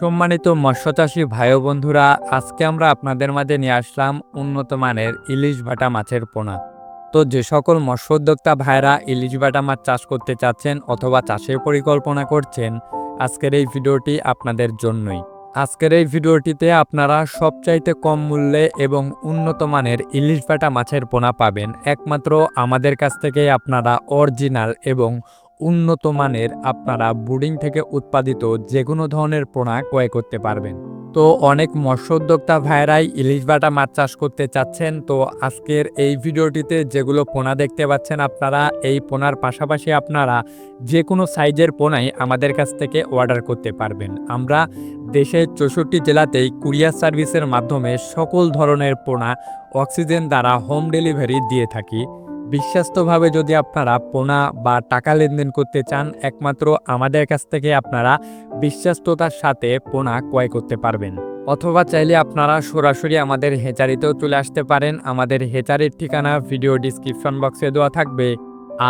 সম্মানিত মৎস্যচাষী ভাই ও বন্ধুরা, আজকে আমরা আপনাদের মাঝে নিয়ে আসলাম উন্নত মানের ইলিশ ভাটা মাছের পোনা। তো যে সকল মৎস্য উদ্যোক্তা ভাইরা ইলিশ ভাটা মাছ চাষ করতে চাচ্ছেন অথবা চাষের পরিকল্পনা করছেন, আজকের এই ভিডিওটি আপনাদের জন্যই। আজকের এই ভিডিওটিতে আপনারা সবচাইতে কম মূল্যে এবং উন্নত মানের ইলিশ ভাটা মাছের পোনা পাবেন একমাত্র আমাদের কাছ থেকেই। আপনারা অরিজিনাল এবং উন্নত মানের আপনারা ব্রুডিং থেকে উৎপাদিত যে কোনো ধরনের পোনা ক্রয় করতে পারবেন। তো অনেক মৎস্য উদ্যোক্তা ভাইরাই ইলিশ ভাটা মাছ চাষ করতে চাচ্ছেন। তো আজকের এই ভিডিওটিতে যেগুলো পোনা দেখতে পাচ্ছেন আপনারা, এই পোনার পাশাপাশি আপনারা যে কোনো সাইজের পোনাই আমাদের কাছ থেকে অর্ডার করতে পারবেন। আমরা দেশের 64 জেলাতেই কুরিয়ার সার্ভিসের মাধ্যমে সকল ধরনের পোনা অক্সিজেন দ্বারা হোম ডেলিভারি দিয়ে থাকি। বিশ্বাস্তভাবে যদি আপনারা পোনা বা টাকা লেনদেন করতে চান, একমাত্র আমাদের কাছ থেকে আপনারা বিশ্বাস্ততার সাথে পোনা ক্রয় করতে পারবেন। অথবা চাইলে আপনারা সরাসরি আমাদের হেচারিতেও চলে আসতে পারেন। আমাদের হেচারির ঠিকানা ভিডিও ডিসক্রিপশন বক্সে দেওয়া থাকবে।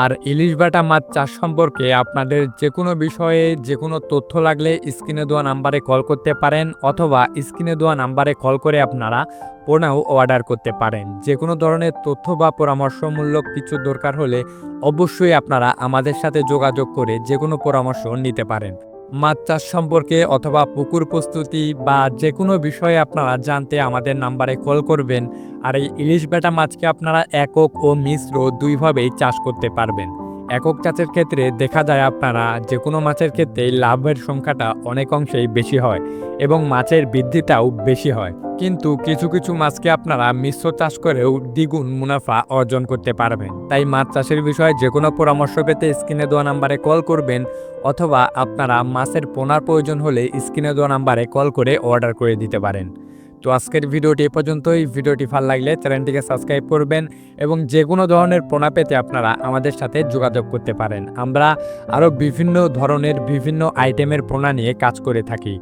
আর ইলিশ ভাটা মাছ চাষ সম্পর্কে আপনাদের যে কোনো বিষয়ে যে কোনো তথ্য লাগলে স্ক্রিনে দেওয়া নাম্বারে কল করতে পারেন, অথবা স্ক্রিনে দেওয়া নাম্বারে কল করে আপনারা পোনাও অর্ডার করতে পারেন। যে কোনো ধরনের তথ্য বা পরামর্শমূলক কিছু দরকার হলে অবশ্যই আপনারা আমাদের সাথে যোগাযোগ করে যে কোনো পরামর্শ নিতে পারেন। মাছ চাষ সম্পর্কে অথবা পুকুর প্রস্তুতি বা যে কোনো বিষয়ে আপনারা জানতে আমাদের নাম্বারে কল করবেন। আর এই ইলিশ ভাটা মাছকে আপনারা একক ও মিশ্র দুইভাবেই চাষ করতে পারবেন। একক চাষের ক্ষেত্রে দেখা যায় আপনারা যে কোনো মাছের ক্ষেত্রে লাভের সংখ্যাটা অনেক অংশেই বেশি হয় এবং মাছের বৃদ্ধিটাও বেশি হয়। কিন্তু কিছু কিছু মাছকে আপনারা মিশ্র চাষ করেও দ্বিগুণ মুনাফা অর্জন করতে পারবেন। তাই মাছ চাষের বিষয়ে যে কোনো পরামর্শ পেতে স্ক্রিনে দেওয়া নাম্বারে কল করবেন, অথবা আপনারা মাছের পোনার প্রয়োজন হলে স্ক্রিনে দেওয়া নাম্বারে কল করে অর্ডার করে দিতে পারেন। তো আজকের ভিডিওটি এ পর্যন্তই। ভিডিওটি ভালো লাগলে চ্যানেলটিকে সাবস্ক্রাইব করবেন এবং যে কোনো ধরনের পোনা পেতে আপনারা আমাদের সাথে যোগাযোগ করতে পারেন। আমরা আরও বিভিন্ন ধরনের বিভিন্ন আইটেমের পোনা নিয়ে কাজ করে থাকি।